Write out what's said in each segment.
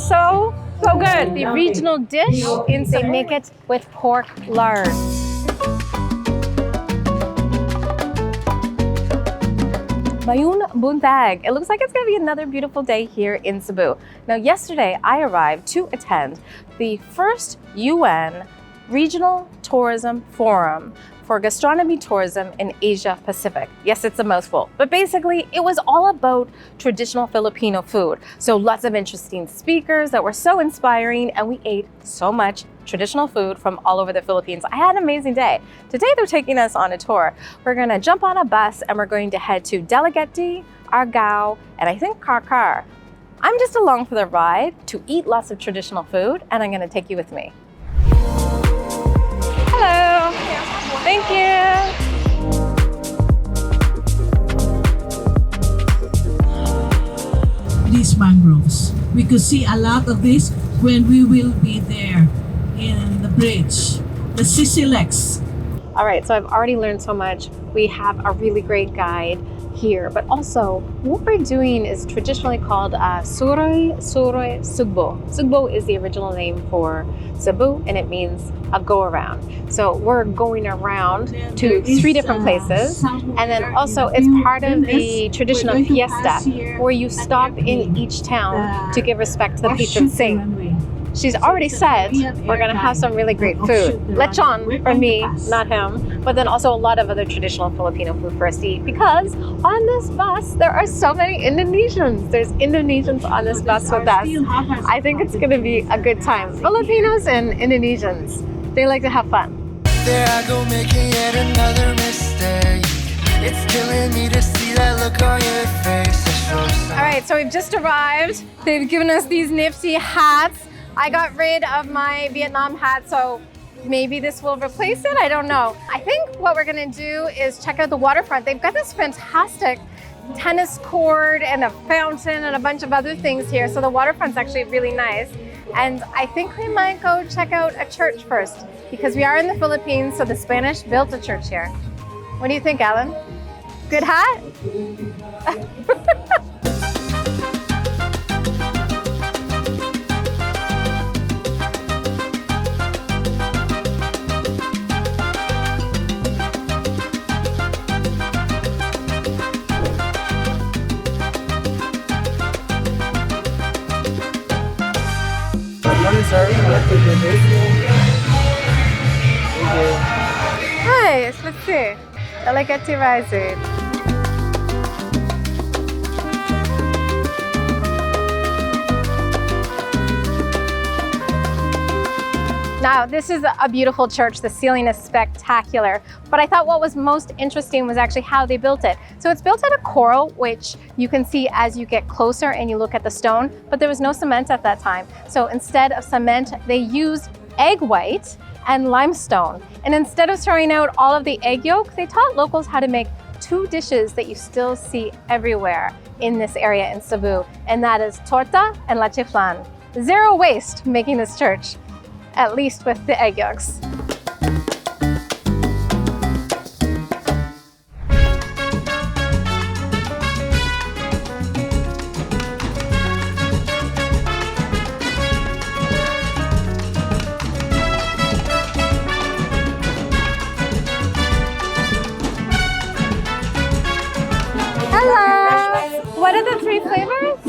so good. The regional dish, they make it with pork lard. Mayun Buntag. It looks like it's going to be another beautiful day here in Cebu. Now, yesterday I arrived to attend the first UN Regional Tourism Forum for Gastronomy Tourism in Asia Pacific. Yes, it's a mouthful, but basically it was all about traditional Filipino food. So lots of interesting speakers that were so inspiring, and we ate so much traditional food from all over the Philippines. I had an amazing day. Today they're taking us on a tour. We're gonna jump on a bus and we're going to head to Dalaguete, Argao, and I think Karkar. I'm just along for the ride to eat lots of traditional food, and I'm gonna take you with me. Hello. Thank you. These mangroves. We could see a lot of this when we will be there in the bridge, the Sisilex. All right, so I've already learned so much. We have a really great guide here, but also what we're doing is traditionally called Suroy Sugbo. Sugbo is the original name for Cebu, and it means a go around. So we're going around to 3 different places, and then also it's part of the traditional fiesta where you stop in each town to give respect to the patron saint. She's already said we're gonna have some really great food. Lechon for me, not him, but then also a lot of other traditional Filipino food for us to eat, because on this bus there are so many Indonesians. There's Indonesians on this bus with us. I think it's gonna be a good time. Filipinos and Indonesians, they like to have fun. There I go making yet another mistake. It's killing me to see that look on your face. All right, so we've just arrived. They've given us these nifty hats. I got rid of my Vietnam hat, so maybe this will replace it. I don't know. I think what we're gonna do is check out the waterfront. They've got this fantastic tennis court and a fountain and a bunch of other things here. So the waterfront's actually really nice. And I think we might go check out a church first, because we are in the Philippines, so the Spanish built a church here. What do you think, Alan? Good hat? Nice, let's see. Dalaguete Rising. Now, this is a beautiful church. The ceiling is spectacular. But I thought what was most interesting was actually how they built it. So it's built out of coral, which you can see as you get closer and you look at the stone, but there was no cement at that time. So instead of cement, they used egg white and limestone. And instead of throwing out all of the egg yolk, they taught locals how to make 2 dishes that you still see everywhere in this area in Cebu, and that is torta and leche flan. 0 waste making this church, at least with the egg yolks. Hello! What are the 3 flavors?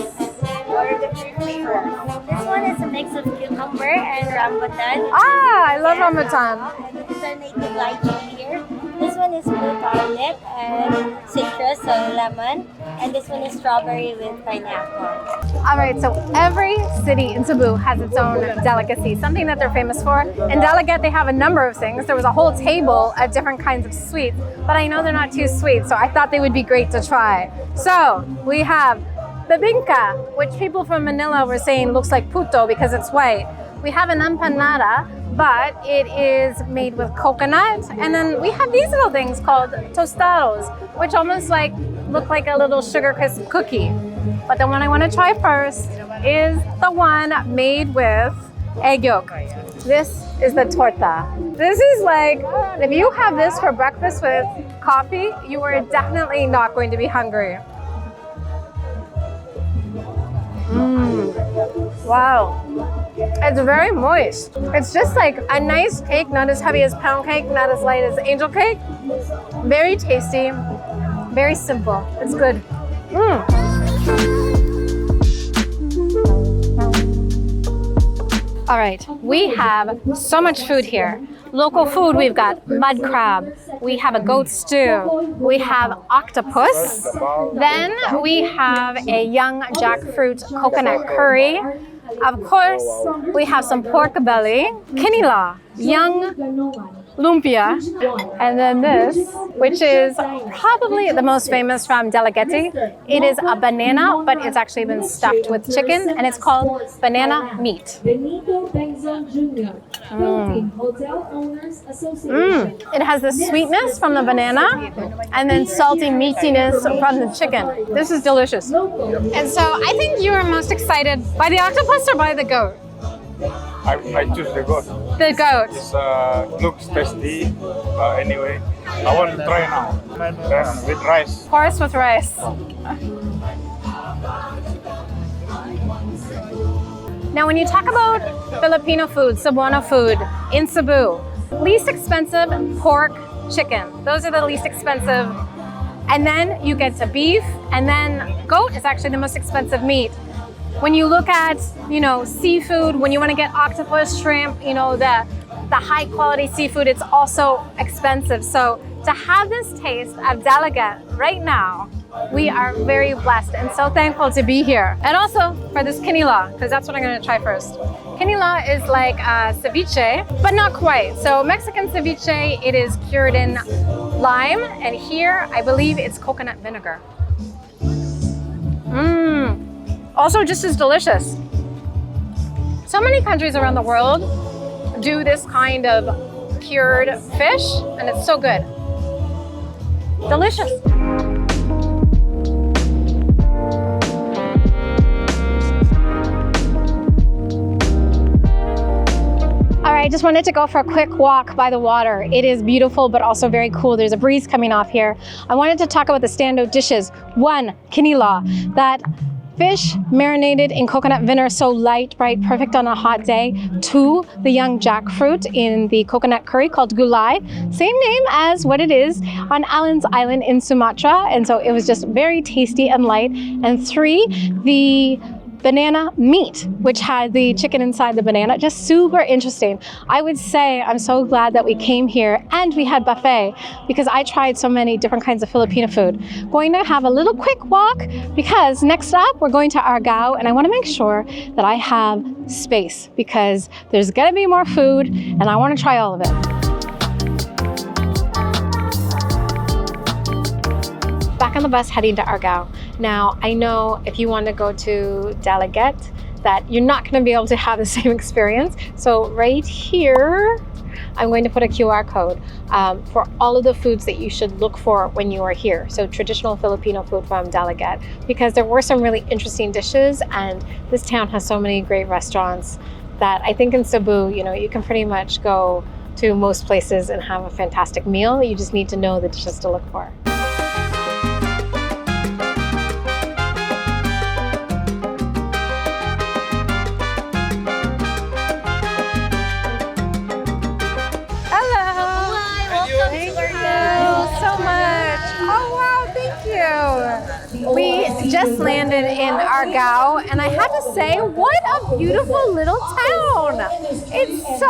What are the 3 flavors? This one is a mix of cucumber and rambutan. Ah, I love rambutan. This is our native lychee here. This one is blue garlic and citrus, so lemon. And this one is strawberry with pineapple. All right, so every city in Cebu has its own delicacy, something that they're famous for. In Dalaguete, they have a number of things. There was a whole table of different kinds of sweets, but I know they're not too sweet, so I thought they would be great to try. So we have bibingka, which people from Manila were saying looks like puto because it's white. We have an empanada, but it is made with coconut. And then we have these little things called tostados, which almost look like a little sugar crisp cookie. But the one I want to try first is the one made with egg yolk. This is the torta. This is like, if you have this for breakfast with coffee, you are definitely not going to be hungry. Wow. It's very moist. It's just like a nice cake, not as heavy as pound cake, not as light as angel cake. Very tasty, very simple. It's good. All right, we have so much food here. Local food, we've got mud crab, we have a goat stew, we have octopus, then we have a young jackfruit coconut curry. Of course, we have some pork belly, kinila, young lumpia, and then this, which is probably the most famous from Deleguete. It is a banana, but it's actually been stuffed with chicken, and it's called banana meat. It has the sweetness from the banana, and then salty meatiness from the chicken. This is delicious. And so I think you are most excited by the octopus or by the goat? I choose the goat. The goat. It looks tasty. Anyway, I want to try now. With rice. Of course, with rice. Now, when you talk about Filipino food, Cebuano food in Cebu, least expensive, pork, chicken. Those are the least expensive. And then you get to beef, and then goat is actually the most expensive meat. When you look at, seafood, when you want to get octopus, shrimp, the high quality seafood, it's also expensive. So to have this taste of Deleguete right now, we are very blessed and so thankful to be here. And also for this kinila, because that's what I'm going to try first. Kinila is like ceviche, but not quite. So Mexican ceviche, it is cured in lime, and here I believe it's coconut vinegar. Also just as delicious. So many countries around the world do this kind of cured fish, and it's so good. Delicious. All right, I just wanted to go for a quick walk by the water. It is beautiful, but also very cool. There's a breeze coming off here. I wanted to talk about the standout dishes. One, kinila, that fish marinated in coconut vinegar, so light, right, perfect on a hot day. Two, the young jackfruit in the coconut curry called gulay, same name as what it is on Allen's Island in Sumatra, and so it was just very tasty and light. And three, the banana meat, which had the chicken inside the banana, just super interesting. I would say I'm so glad that we came here and we had buffet, because I tried so many different kinds of Filipino food. Going to have a little quick walk, because next up we're going to Argao, and I want to make sure that I have space, because there's gonna be more food and I want to try all of it. Back on the bus heading to Argao. Now, I know if you want to go to Deleguete that you're not going to be able to have the same experience. So right here, I'm going to put a QR code for all of the foods that you should look for when you are here. So traditional Filipino food from Deleguete, because there were some really interesting dishes, and this town has so many great restaurants that I think in Cebu, you can pretty much go to most places and have a fantastic meal. You just need to know the dishes to look for. We just landed in Argao, and I have to say, what a beautiful little town. It's so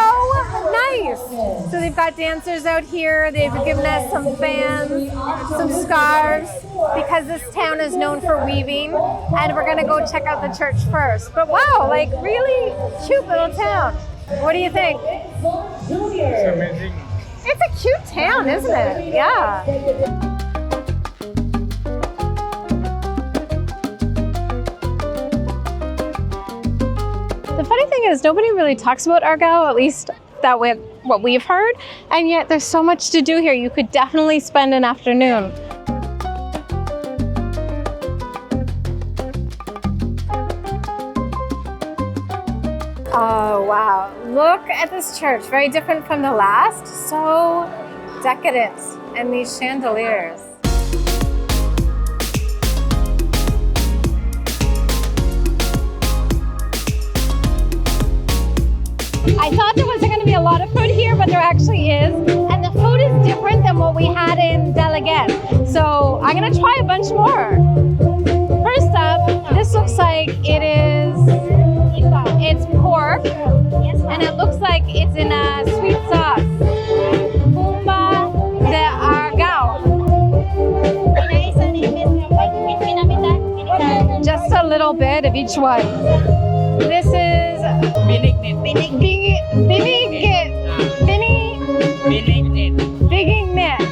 nice. So they've got dancers out here. They've given us some fans, some scarves, because this town is known for weaving, and we're gonna go check out the church first. But wow, really cute little town. What do you think? It's amazing. It's a cute town, isn't it? Yeah. The funny thing is, nobody really talks about Argao, at least that way what we've heard, and yet there's so much to do here. You could definitely spend an afternoon. Oh wow, look at this church, very different from the last, so decadent, and these chandeliers. a lot of food here, but there actually is. And the food is different than what we had in Dalaget. So I'm gonna try a bunch more. First up, this looks like it's pork, and it looks like it's in a sweet sauce. Pumba de Argao. Just a little bit of each one. This is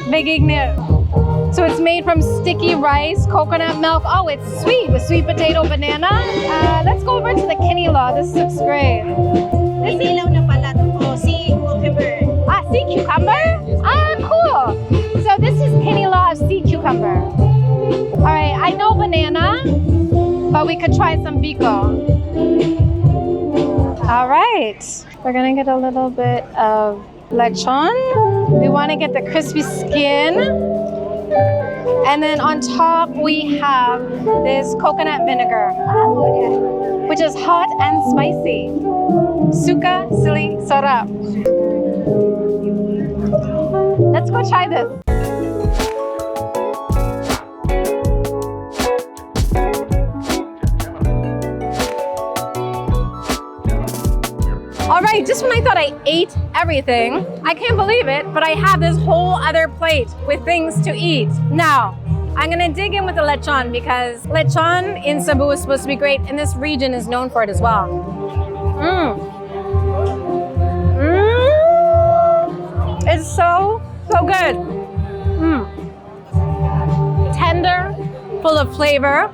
Bigignet. So it's made from sticky rice, coconut milk. Oh, it's sweet with sweet potato, banana. Let's go over to the Kinilo. This looks great. Sea cucumber? Cool. So this is Kinilo of sea cucumber. All right, I know banana, but we could try some biko. All right, we're gonna get a little bit of lechon. We want to get the crispy skin. And then on top we have this coconut vinegar, which is hot and spicy. Suka sili sarap. Let's go try this. All right, just when I thought I ate everything, I can't believe it, but I have this whole other plate with things to eat. Now, I'm gonna dig in with the lechon because lechon in Cebu is supposed to be great, and this region is known for it as well. It's so good. Tender, full of flavor,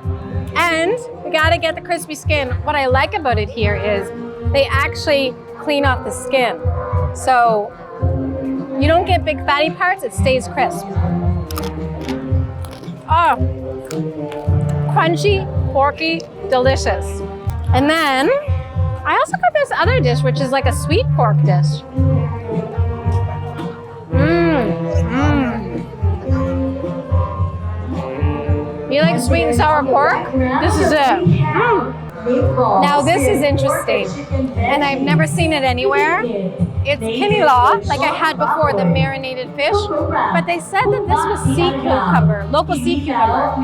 and we gotta get the crispy skin. What I like about it here is they actually clean off the skin. So you don't get big fatty parts, it stays crisp. Oh, crunchy, porky, delicious. And then I also got this other dish, which is like a sweet pork dish. You like sweet and sour pork? This is it. Now this is interesting, and I've never seen it anywhere. It's kinilo, like I had before, the marinated fish, but they said that this was sea cucumber, local sea cucumber.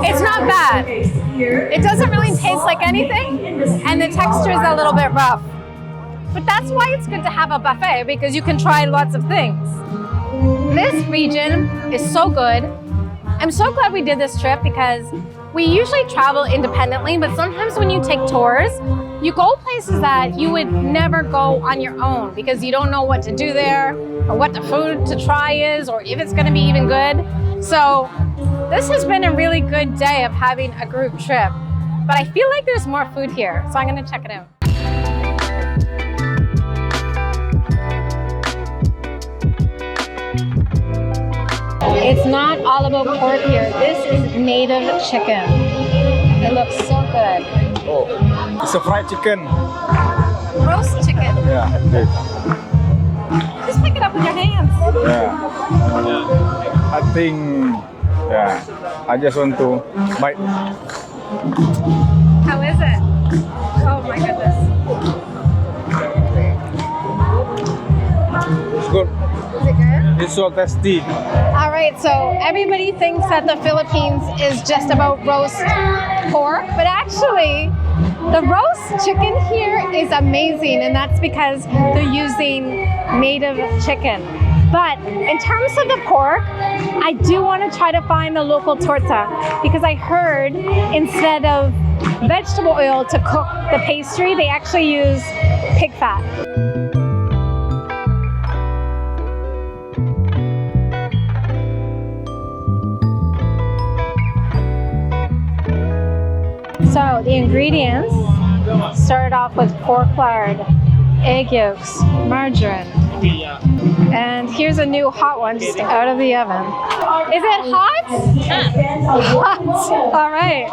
It's not bad. It doesn't really taste like anything, and the texture is a little bit rough. But that's why it's good to have a buffet, because you can try lots of things. This region is so good. I'm so glad we did this trip because we usually travel independently, but sometimes when you take tours, you go places that you would never go on your own because you don't know what to do there or what the food to try is or if it's going to be even good. So this has been a really good day of having a group trip, but I feel like there's more food here, so I'm going to check it out. It's not all about pork here. This is native chicken. It looks so good. Oh, it's a fried chicken. Roast chicken. Yeah, good. Just pick it up with your hands. Yeah. I think, I just want to bite. How is it? Oh my goodness. It's good. Is it good? It's so tasty. All right, so everybody thinks that the Philippines is just about roast pork, but actually the roast chicken here is amazing, and that's because they're using native chicken. But in terms of the pork, I do want to try to find a local torta because I heard instead of vegetable oil to cook the pastry, they actually use pig fat. So the ingredients started off with pork lard, egg yolks, margarine, and here's a new hot one just out of the oven. Is it hot? Hot. All right.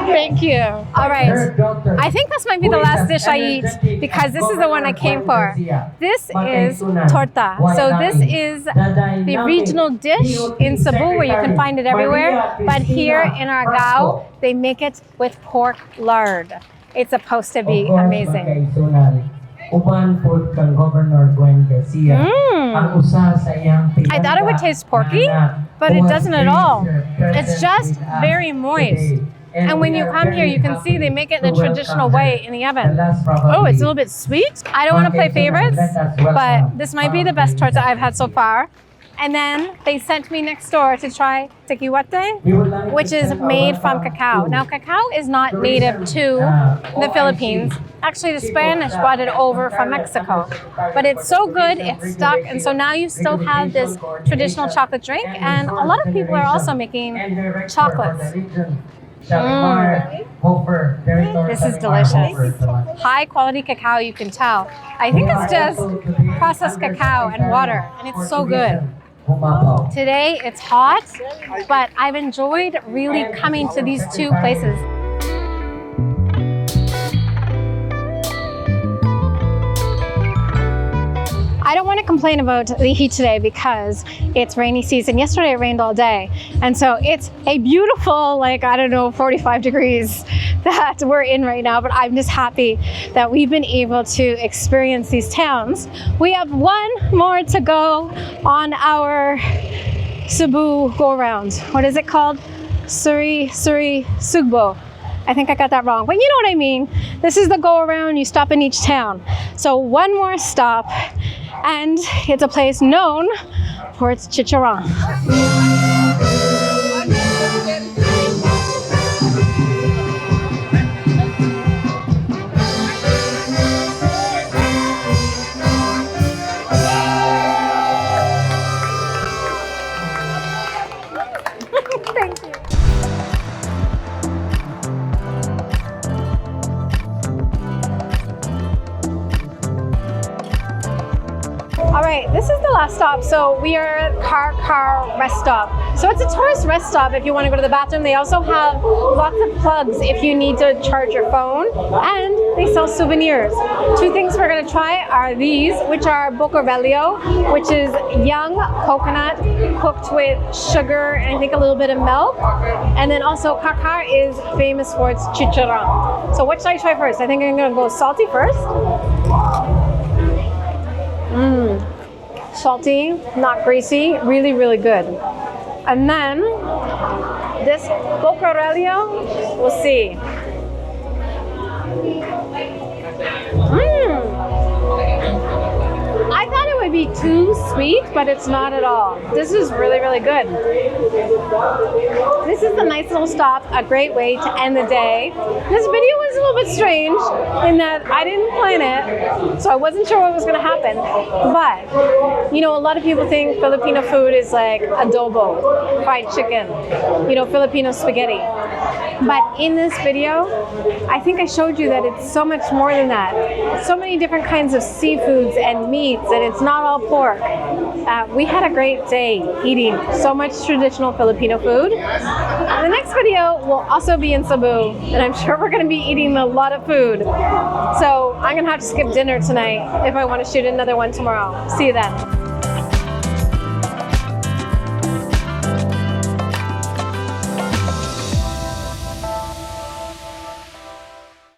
Thank you. All right. I think this might be the last dish I eat because this is the one I came for. This is torta. So this is the regional dish in Cebu where you can find it everywhere. But here in Argao, they make it with pork lard. it's supposed to be Of course, amazing. magkaigsunan. Uban po kang Governor Gwen Garcia. Ang usa sa iyang I thought it would taste porky, but it doesn't at all. It's just very moist. And when you come here, you can see they make it the traditional way in the oven. Oh, it's a little bit sweet. I don't want to play favorites, but this might be the best torta I've had so far. And then they sent me next door to try tequiwate, which is made from cacao. Now, cacao is not native to the Philippines. Actually, the Spanish brought it over from Mexico. But it's so good, it's stuck, and so now you still have this traditional chocolate drink, and a lot of people are also making chocolates. This is delicious. High quality cacao, you can tell. I think it's just processed cacao and water, and it's so good. Today it's hot, but I've enjoyed really coming to these two places. I don't want to complain about the heat today because it's rainy season. Yesterday it rained all day. And so it's a beautiful, 45 degrees that we're in right now. But I'm just happy that we've been able to experience these towns. We have one more to go on our Cebu go-around. What is it called? Suri Sugbo. I think I got that wrong, but you know what I mean. This is the go-around, you stop in each town. So one more stop, and it's a place known for its chicharron. Thank you. All right, this is the last stop. So we are at Car Rest Stop. So it's a tourist rest stop if you want to go to the bathroom. They also have lots of plugs if you need to charge your phone, and they sell souvenirs. Two things we're going to try are these, which are bocorrelio, which is young coconut cooked with sugar and I think a little bit of milk. And then also Car is famous for its chicharron. So what should I try first? I think I'm going to go salty first. Salty, not greasy, really, really good. And then this bocorrelio, we'll see. I thought it would be too sweet, but it's not at all. This is really, really good. This is a nice little stop, a great way to end the day. This video was a little bit strange in that I didn't plan it, so I wasn't sure what was going to happen. But, you know, a lot of people think Filipino food is like adobo, fried chicken, you know, Filipino spaghetti. But in this video, I think I showed you that it's so much more than that. So many different kinds of seafoods and meats, and it's not all pork. We had a great day eating so much traditional Filipino food. The next video will also be in Cebu, and I'm sure we're going to be eating a lot of food. So I'm going to have to skip dinner tonight if I want to shoot another one tomorrow. See you then.